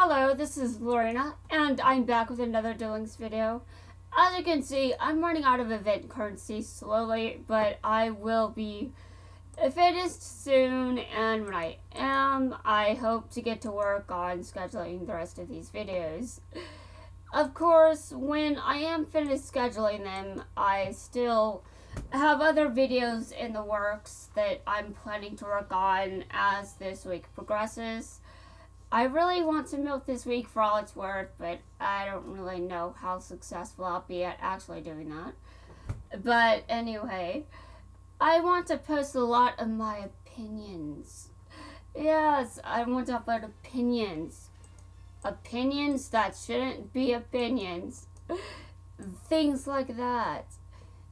Hello, this is Lorena, and I'm back with another Doings video. As you can see, I'm running out of event currency slowly, but I will be finished soon, and when I am, I hope to get to work on scheduling the rest of these videos. Of course, when I am finished scheduling them, I still have other videos in the works that I'm planning to work on as this week progresses. I really want to milk this week for all it's worth, but I don't really know how successful I'll be at actually doing that. But anyway, I want to post a lot of my opinions. Yes, I want to upload opinions. Opinions that shouldn't be opinions. Things like that.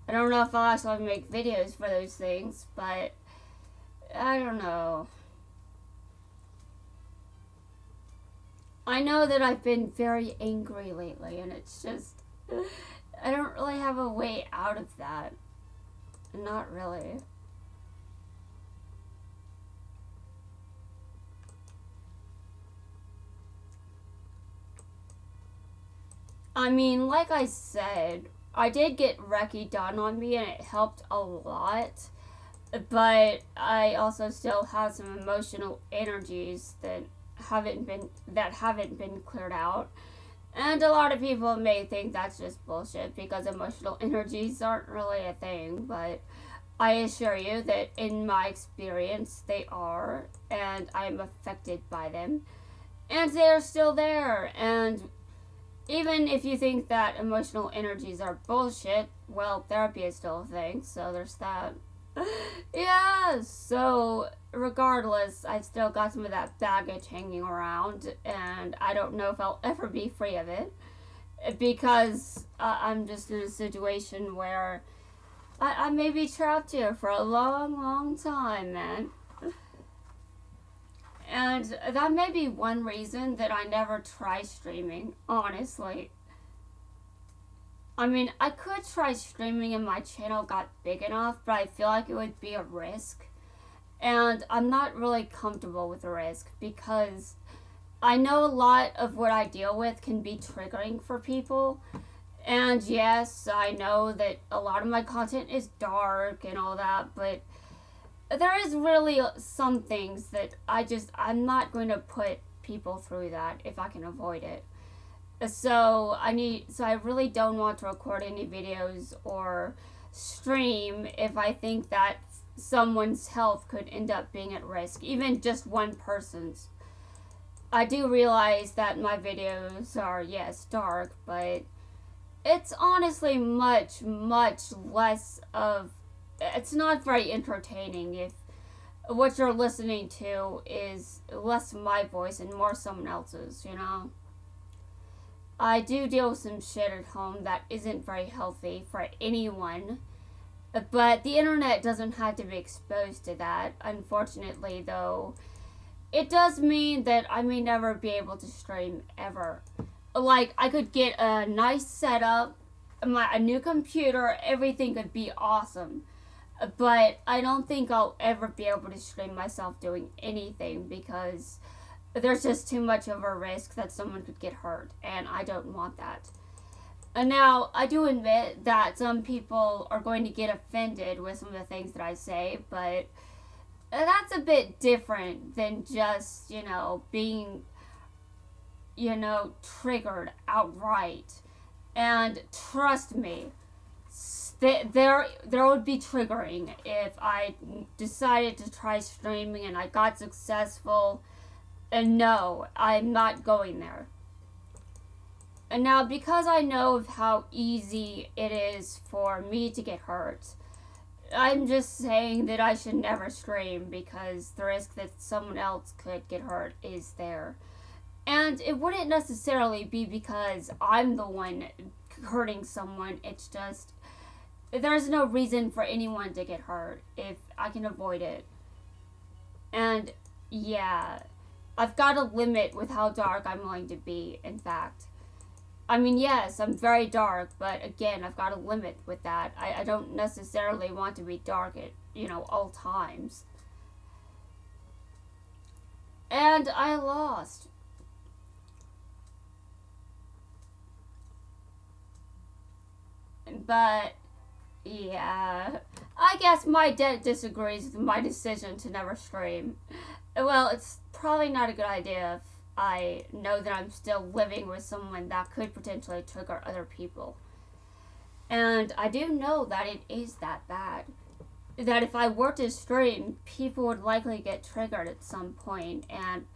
I don't know if I'll actually make videos for those things, but I don't know. I know that I've been very angry lately, and it's just, I don't really have a way out of that. Not really. I mean, like I said, I did get Recce done on me, and it helped a lot. But I also still have some emotional energies that haven't been cleared out, and a lot of people may think that's just bullshit because emotional energies aren't really a thing, but I assure you that in my experience they are, and I am affected by them, and they are still there. And even if you think that emotional energies are bullshit, well, therapy is still a thing, so there's that. Yeah, so regardless, I've still got some of that baggage hanging around, and I don't know if I'll ever be free of it, because I'm just in a situation where I may be trapped here for a long, long time, man. And that may be one reason that I never try streaming, honestly. I mean, I could try streaming and my channel got big enough, but I feel like it would be a risk. And I'm not really comfortable with the risk because I know a lot of what I deal with can be triggering for people. And yes, I know that a lot of my content is dark and all that, but there is really some things that I'm not going to put people through that if I can avoid it. So I really don't want to record any videos or stream if I think that someone's health could end up being at risk, even just one person's. I do realize that my videos are, yes, dark, but it's honestly much, much less of, it's not very entertaining if what you're listening to is less my voice and more someone else's, you know? I do deal with some shit at home that isn't very healthy for anyone, but the internet doesn't have to be exposed to that. Unfortunately, though, it does mean that I may never be able to stream ever. Like, I could get a nice setup, a new computer, everything could be awesome, but I don't think I'll ever be able to stream myself doing anything because there's just too much of a risk that someone could get hurt, and I don't want that. And now, I do admit that some people are going to get offended with some of the things that I say, but that's a bit different than just, being, triggered outright. And trust me, there would be triggering if I decided to try streaming and I got successful. And no, I'm not going there. And now, because I know of how easy it is for me to get hurt, I'm just saying that I should never stream because the risk that someone else could get hurt is there. And it wouldn't necessarily be because I'm the one hurting someone, it's just, there's no reason for anyone to get hurt if I can avoid it. And yeah, I've got a limit with how dark I'm willing to be, in fact. I mean, yes, I'm very dark, but again, I've got a limit with that. I don't necessarily want to be dark at, all times. And I lost. But, yeah. I guess my dad disagrees with my decision to never stream. Well, it's probably not a good idea if I know that I'm still living with someone that could potentially trigger other people. And I do know that it is that bad. That if I were to stream, people would likely get triggered at some point, and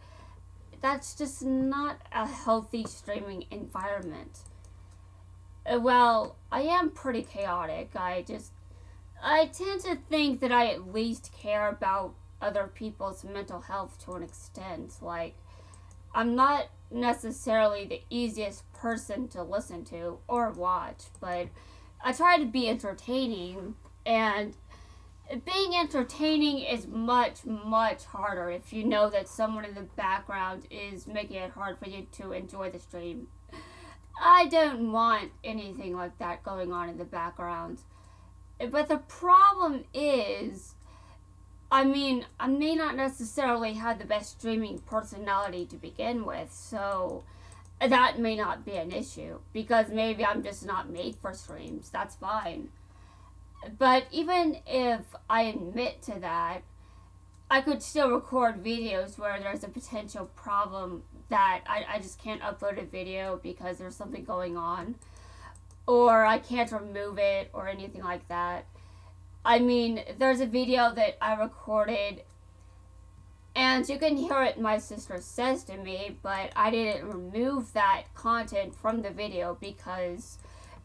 that's just not a healthy streaming environment. Well, I am pretty chaotic. I tend to think that I at least care about other people's mental health to an extent. Like, I'm not necessarily the easiest person to listen to or watch, but I try to be entertaining, and being entertaining is much, much harder if you know that someone in the background is making it hard for you to enjoy the stream. I don't want anything like that going on in the background. But the problem is, I may not necessarily have the best streaming personality to begin with, so that may not be an issue, because maybe I'm just not made for streams. That's fine. But even if I admit to that, I could still record videos where there's a potential problem that I just can't upload a video because there's something going on, or I can't remove it or anything like that. There's a video that I recorded, and you can hear it, my sister says to me, but I didn't remove that content from the video because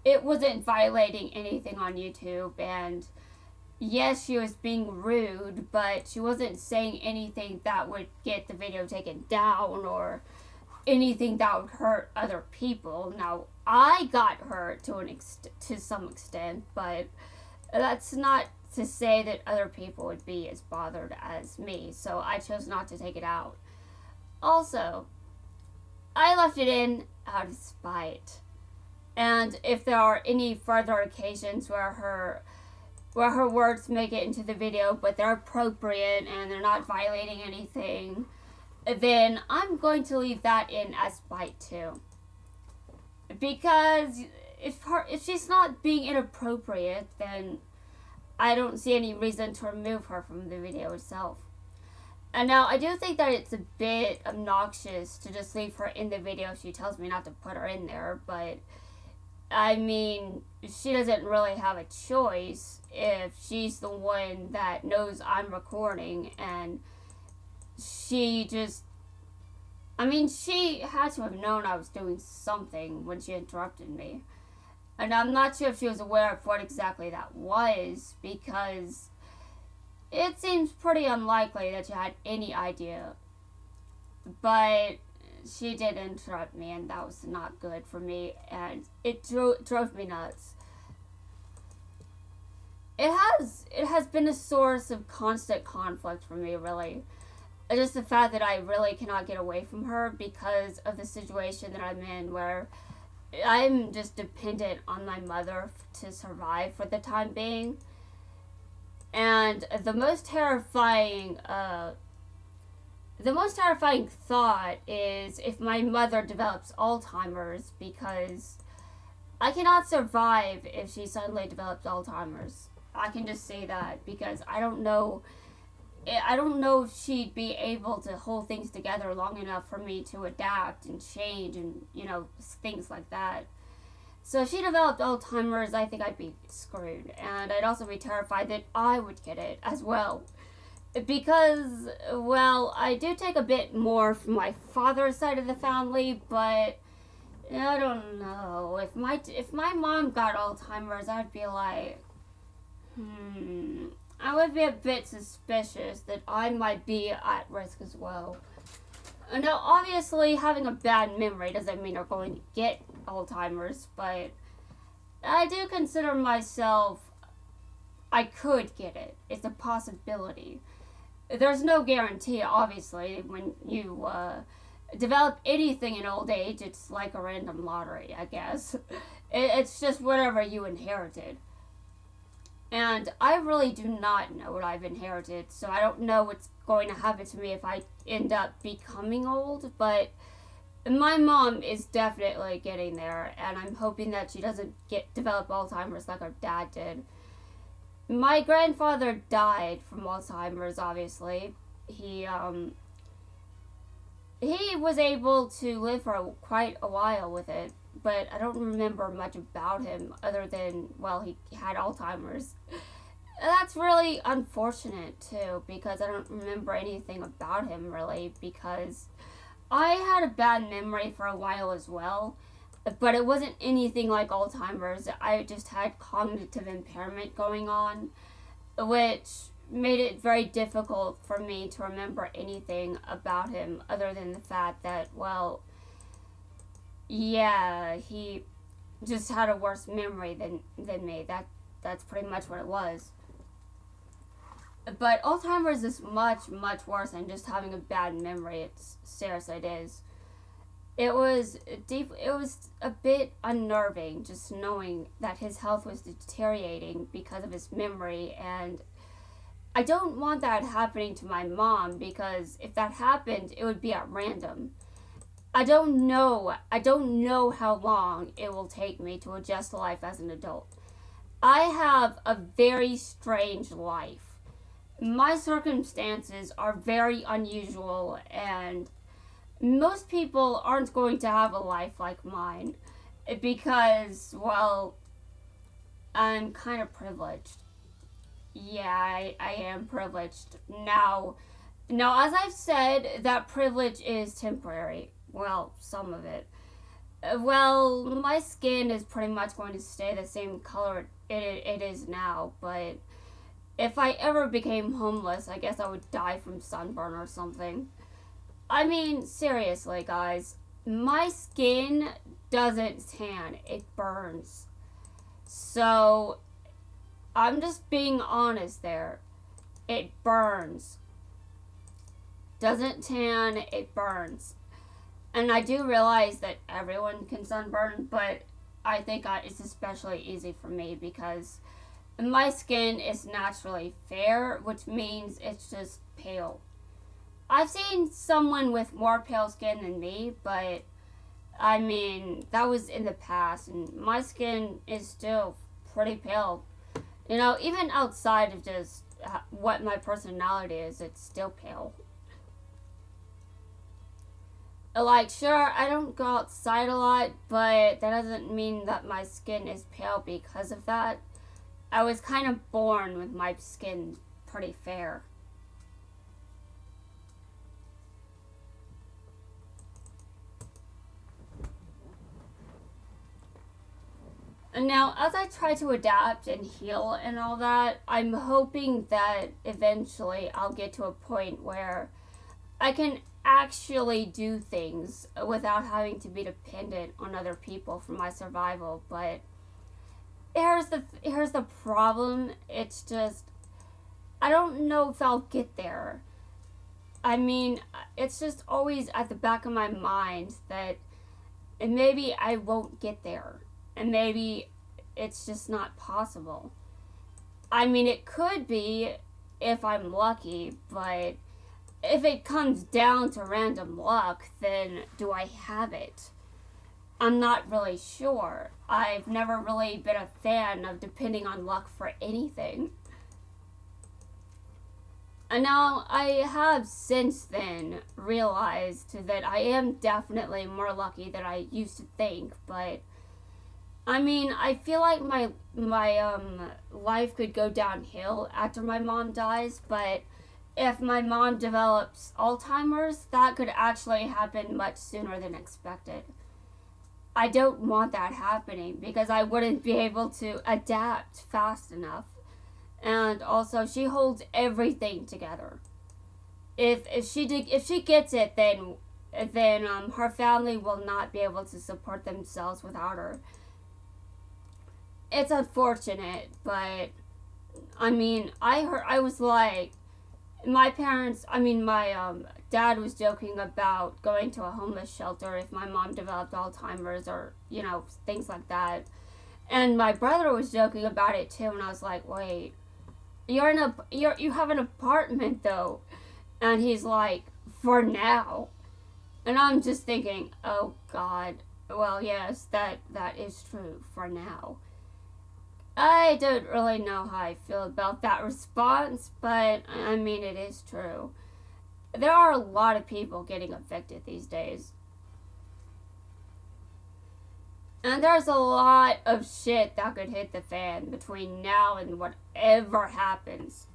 it wasn't violating anything on YouTube, and yes, she was being rude, but she wasn't saying anything that would get the video taken down or anything that would hurt other people. Now, I got hurt to some extent, but that's not to say that other people would be as bothered as me, so I chose not to take it out. Also, I left it in out of spite. And if there are any further occasions where her words make it into the video, but they're appropriate and they're not violating anything, then I'm going to leave that in as spite too. Because if she's not being inappropriate, then I don't see any reason to remove her from the video itself. And now, I do think that it's a bit obnoxious to just leave her in the video if she tells me not to put her in there, but she doesn't really have a choice if she's the one that knows I'm recording, and she had to have known I was doing something when she interrupted me. And I'm not sure if she was aware of what exactly that was, because it seems pretty unlikely that she had any idea. But she did interrupt me, and that was not good for me, and it drove me nuts. It has been a source of constant conflict for me, really. Just the fact that I really cannot get away from her because of the situation that I'm in, where I'm just dependent on my mother to survive for the time being. And the most terrifying thought is if my mother develops Alzheimer's, because I cannot survive if she suddenly develops Alzheimer's. I can just say that, because I don't know if she'd be able to hold things together long enough for me to adapt and change and, things like that. So if she developed Alzheimer's, I think I'd be screwed. And I'd also be terrified that I would get it as well. Because, well, I do take a bit more from my father's side of the family, but I don't know. If my mom got Alzheimer's, I'd be like, I would be a bit suspicious that I might be at risk as well. Now, obviously, having a bad memory doesn't mean you're going to get Alzheimer's, but I do consider myself, I could get it. It's a possibility. There's no guarantee, obviously, when you develop anything in old age. It's like a random lottery, I guess. It's just whatever you inherited. And I really do not know what I've inherited, so I don't know what's going to happen to me if I end up becoming old, but my mom is definitely getting there, and I'm hoping that she doesn't develop Alzheimer's like her dad did. My grandfather died from Alzheimer's. Obviously, he was able to live for quite a while with it, but I don't remember much about him other than, well, he had Alzheimer's. That's really unfortunate too, because I don't remember anything about him really, because I had a bad memory for a while as well, but it wasn't anything like Alzheimer's. I just had cognitive impairment going on, which made it very difficult for me to remember anything about him other than the fact that, well, yeah, he just had a worse memory than me. That's pretty much what it was. But Alzheimer's is much, much worse than just having a bad memory. It's seriously, it is. It was deep. It was a bit unnerving just knowing that his health was deteriorating because of his memory, and I don't want that happening to my mom, because if that happened, it would be at random. I don't know. I don't know how long it will take me to adjust to life as an adult. I have a very strange life. My circumstances are very unusual, and most people aren't going to have a life like mine because, well, I'm kind of privileged. Yeah, I am privileged. Now, as I've said, that privilege is temporary. Well, some of it. Well, my skin is pretty much going to stay the same color it is now, but if I ever became homeless, I guess I would die from sunburn or something. I mean, seriously, guys, my skin doesn't tan, it burns. So, I'm just being honest there. It burns. Doesn't tan, it burns. And I do realize that everyone can sunburn, but I think it's especially easy for me because my skin is naturally fair, which means it's just pale. I've seen someone with more pale skin than me, but I mean, that was in the past, and my skin is still pretty pale. You know, even outside of just what my personality is, it's still pale. Like, sure, I don't go outside a lot, but that doesn't mean that my skin is pale because of that. I was kind of born with my skin pretty fair. And now, as I try to adapt and heal and all that, I'm hoping that eventually I'll get to a point where I can actually do things without having to be dependent on other people for my survival. But here's the problem. It's just I don't know if I'll get there. I mean, it's just always at the back of my mind that maybe I won't get there, and maybe it's just not possible. I mean, it could be if I'm lucky, but if it comes down to random luck, then do I have it? I'm not really sure. I've never really been a fan of depending on luck for anything. And now I have since then realized that I am definitely more lucky than I used to think, but I mean, I feel like my life could go downhill after my mom dies, but if my mom develops Alzheimer's, that could actually happen much sooner than expected. I don't want that happening because I wouldn't be able to adapt fast enough. And also, she holds everything together. If she gets it, then her family will not be able to support themselves without her. It's unfortunate, but I mean, I was like, my parents, I mean, my dad was joking about going to a homeless shelter if my mom developed Alzheimer's or, you know, things like that. And my brother was joking about it too, and I was like, wait, you have an apartment though. And he's like, for now. And I'm just thinking, oh God, well, yes, that is true for now. I don't really know how I feel about that response, but I mean, it is true. There are a lot of people getting affected these days. And there's a lot of shit that could hit the fan between now and whatever happens.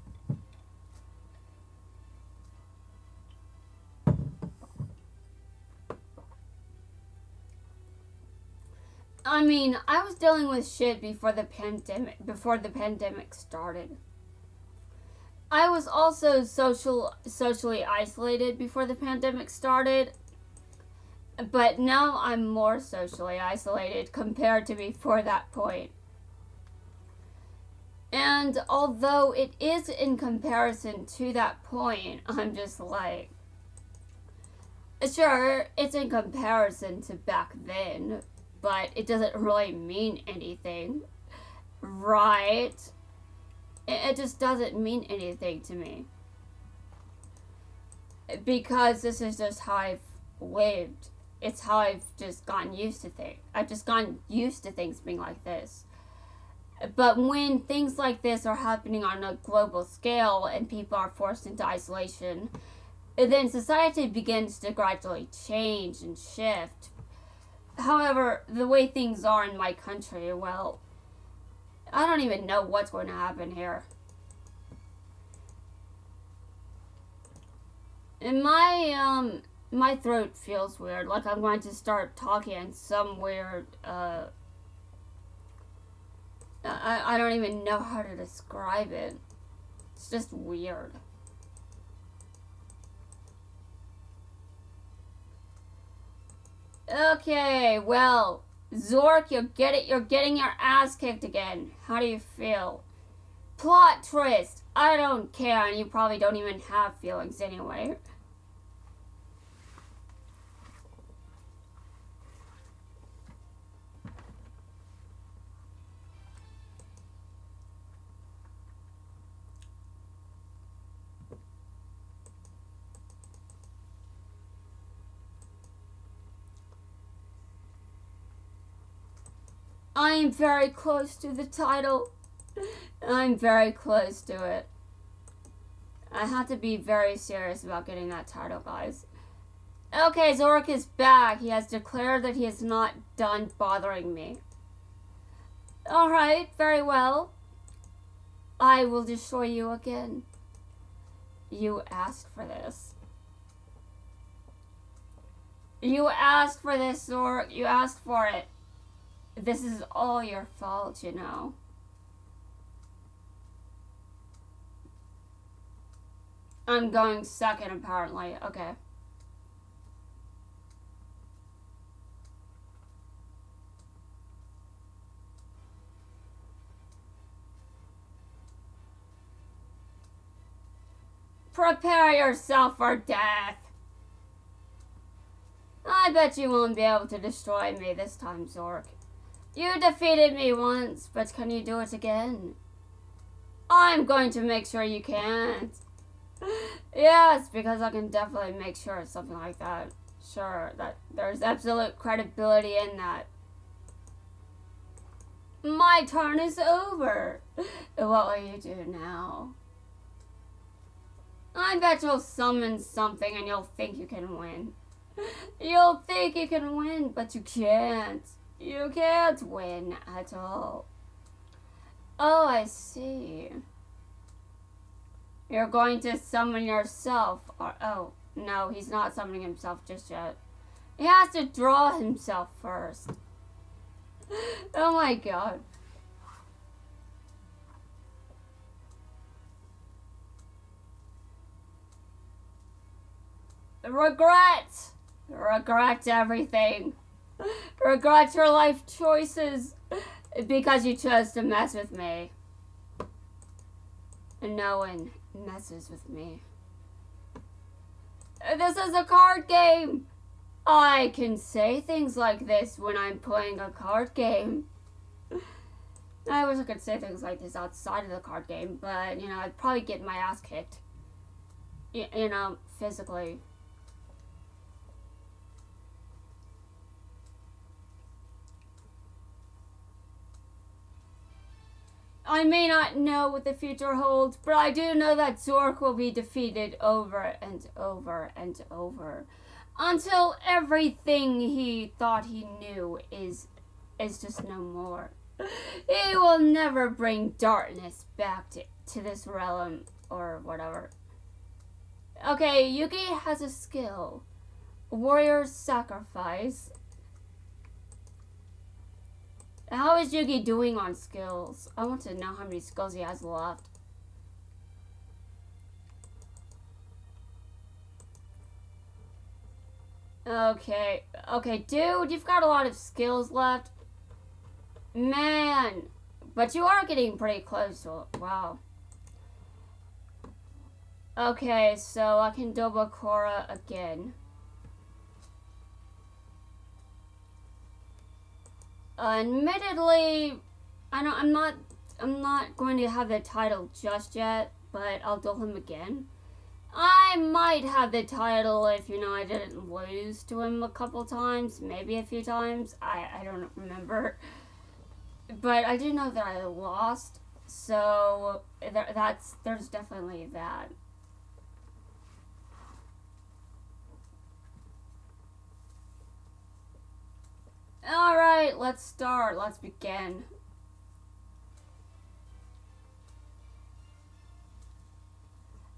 I mean, I was dealing with shit before the pandemic started. I was also socially isolated before the pandemic started, but now I'm more socially isolated compared to before that point. And although it is in comparison to that point, I'm just like, sure, it's in comparison to back then, but it doesn't really mean anything, right? It just doesn't mean anything to me. Because this is just how I've lived. It's how I've just gotten used to things. I've just gotten used to things being like this. But when things like this are happening on a global scale and people are forced into isolation, then society begins to gradually change and shift. However, the way things are in my country, well, I don't even know what's going to happen here. And my throat feels weird, like I'm going to start talking in some weird, I don't even know how to describe it. It's just weird. Okay, well, Zork, you're getting your ass kicked again. How do you feel? Plot twist. I don't care, and you probably don't even have feelings anyway. I am very close to the title. I'm very close to it. I have to be very serious about getting that title, guys. Okay, Zorik is back. He has declared that he is not done bothering me. Alright, very well. I will destroy you again. You asked for this. You asked for this, Zorik. You asked for it. This is all your fault, you know. I'm going second, apparently. Okay. Prepare yourself for death. I bet you won't be able to destroy me this time, Zork. You defeated me once, but can you do it again? I'm going to make sure you can't. Yes, because I can definitely make sure it's something like that. Sure, that there's absolute credibility in that. My turn is over. What will you do now? I bet you'll summon something and you'll think you can win. You'll think you can win, but you can't. You can't win at all. Oh, I see. You're going to summon yourself. Or, oh, no, he's not summoning himself just yet. He has to draw himself first. Oh my god. Regret! Regret everything. Regret your life choices because you chose to mess with me. And no one messes with me. This is a card game. I can say things like this when I'm playing a card game. I wish I could say things like this outside of the card game, but, you know, I'd probably get my ass kicked. You know, physically. I may not know what the future holds, but I do know that Zork will be defeated over and over and over until everything he thought he knew is just no more. He will never bring darkness back to this realm or whatever. Okay, Yugi has a skill. Warrior's Sacrifice. How is Yugi doing on skills? I want to know how many skills he has left. Okay, dude, you've got a lot of skills left. Man, but you are getting pretty close to it. Wow. Okay, so I can double Korra again. Admittedly, I'm not going to have the title just yet, but I'll duel him again. I might have the title if, I didn't lose to him a couple times, maybe a few times. I don't remember. But I do know that I lost, so there's definitely that. Alright, let's start. Let's begin.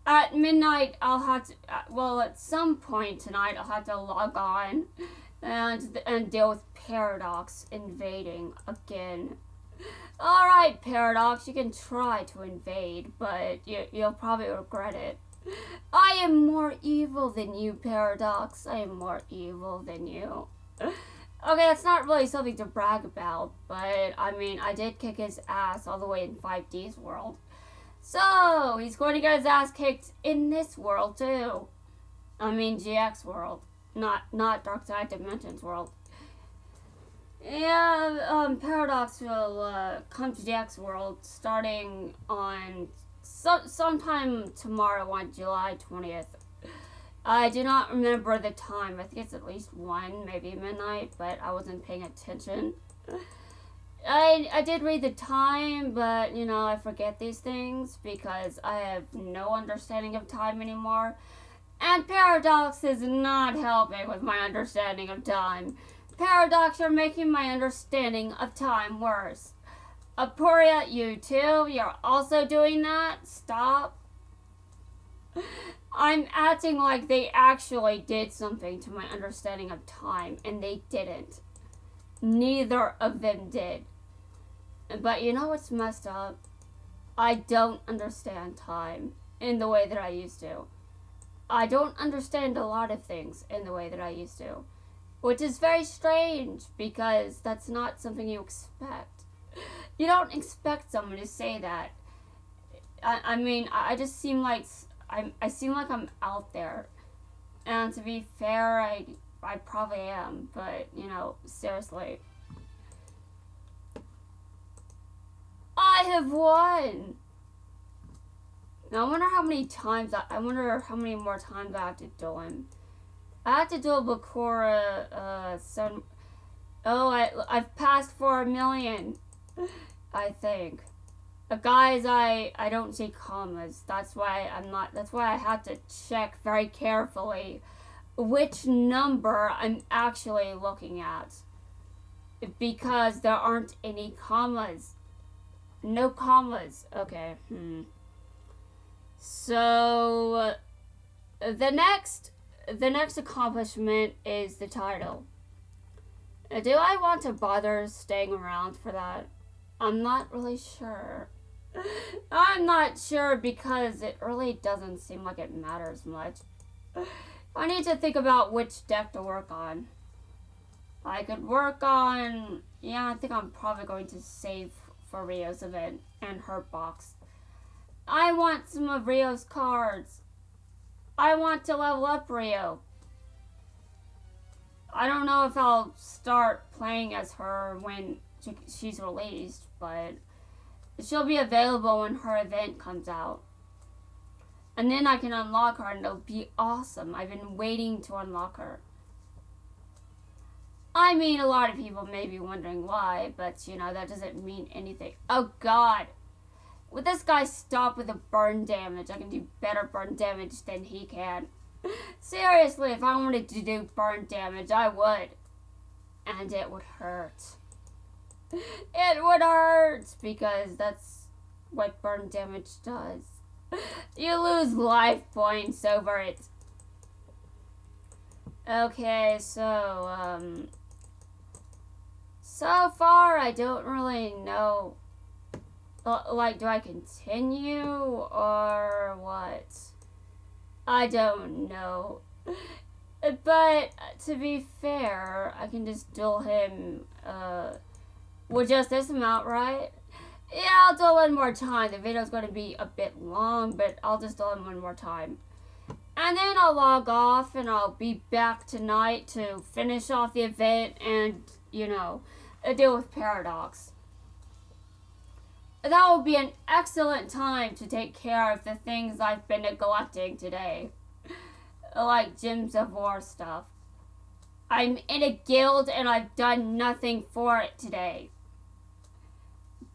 At midnight, I'll have to, at some point tonight, I'll have to log on and deal with Paradox invading again. Alright, Paradox, you can try to invade, but you'll probably regret it. I am more evil than you, Paradox. I am more evil than you. Okay, that's not really something to brag about, but I did kick his ass all the way in 5D's world. So, he's going to get his ass kicked in this world, too. GX world. Not Dark Side Dimensions world. Yeah, Paradox will come to GX world starting on sometime tomorrow on July 20th. I do not remember the time. I think it's at least 1, maybe midnight, but I wasn't paying attention. I did read the time, but, I forget these things because I have no understanding of time anymore. And Paradox is not helping with my understanding of time. Paradox, you're making my understanding of time worse. Aporia, you too? You're also doing that? Stop. I'm acting like they actually did something to my understanding of time, and they didn't. Neither of them did. But you know what's messed up? I don't understand time in the way that I used to. I don't understand a lot of things in the way that I used to. Which is very strange, because that's not something you expect. You don't expect someone to say that. I just seem like I seem like I'm out there. And to be fair, I probably am, but, seriously. I have won! Now, I wonder how many more times I have to duel him. I have to duel Bakura, I've passed 4 million, I think. Guys, I don't see commas. That's why I have to check very carefully which number I'm actually looking at. Because there aren't any commas. No commas. Okay. So, the next accomplishment is the title. Do I want to bother staying around for that? I'm not really sure. I'm not sure because it really doesn't seem like it matters much. I need to think about which deck to work on. I could work on... Yeah, I think I'm probably going to save for Rio's event and her box. I want some of Rio's cards. I want to level up Rio. I don't know if I'll start playing as her when she's released, but she'll be available when her event comes out. And then I can unlock her and it'll be awesome. I've been waiting to unlock her. A lot of people may be wondering why, but, that doesn't mean anything. Oh, God. Would this guy stop with the burn damage? I can do better burn damage than he can. Seriously, if I wanted to do burn damage, I would. And it would hurt. It would hurt because that's what burn damage does. You lose life points over it. Okay, so far I don't really know. Like, do I continue or what? I don't know. But to be fair, I can just duel him with just this amount, right? Yeah, I'll duel one more time. The video's going to be a bit long, but I'll just duel him one more time. And then I'll log off and I'll be back tonight to finish off the event and, you know, deal with Paradox. That will be an excellent time to take care of the things I've been neglecting today. Like Gyms of War stuff. I'm in a guild and I've done nothing for it today.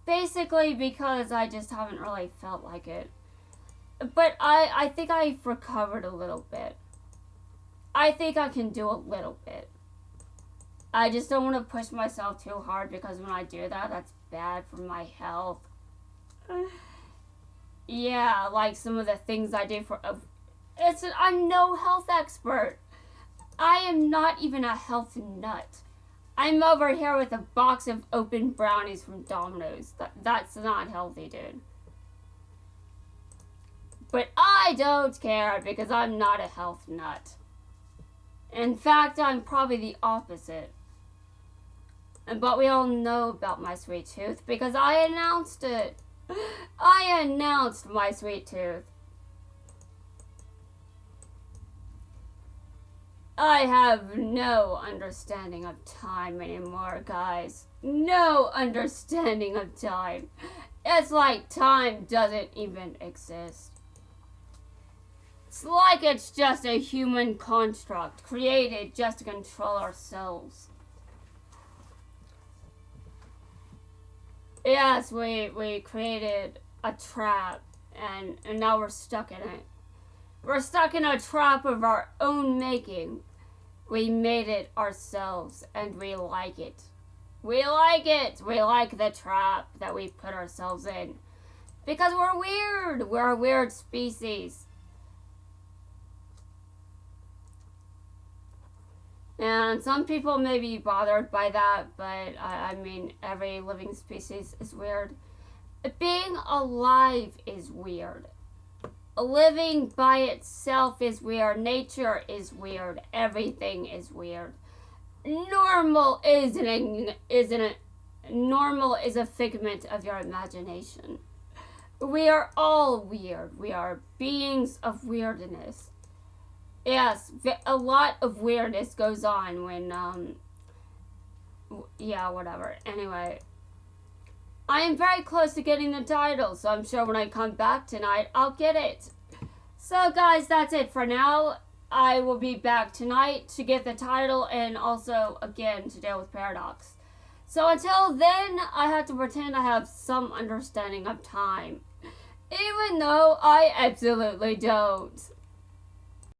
Basically because I just haven't really felt like it. But I think I've recovered a little bit. I think I can do a little bit. I just don't want to push myself too hard because when I do that, that's bad for my health. Yeah, like some of the things I do for... I'm no health expert. I am not even a health nut. I'm over here with a box of open brownies from Domino's. That's not healthy, dude. But I don't care because I'm not a health nut. In fact, I'm probably the opposite. But we all know about my sweet tooth because I announced it. I announced my sweet tooth. I have no understanding of time anymore, guys. No understanding of time. It's like time doesn't even exist. It's like it's just a human construct created just to control ourselves. Yes, we created a trap and now we're stuck in it. We're stuck in a trap of our own making. We made it ourselves and we like it. We like it. We like the trap that we put ourselves in. Because we're weird. We're a weird species. And some people may be bothered by that, but I mean, every living species is weird. Being alive is weird. Living by itself is weird. Nature is weird. Everything is weird. Normal is a figment of your imagination. We are all weird. We are beings of weirdness. Yes, a lot of weirdness goes on when, yeah, whatever. Anyway, I am very close to getting the title, so I'm sure when I come back tonight, I'll get it. So, guys, that's it for now. I will be back tonight to get the title and also, again, to deal with Paradox. So, until then, I have to pretend I have some understanding of time. Even though I absolutely don't.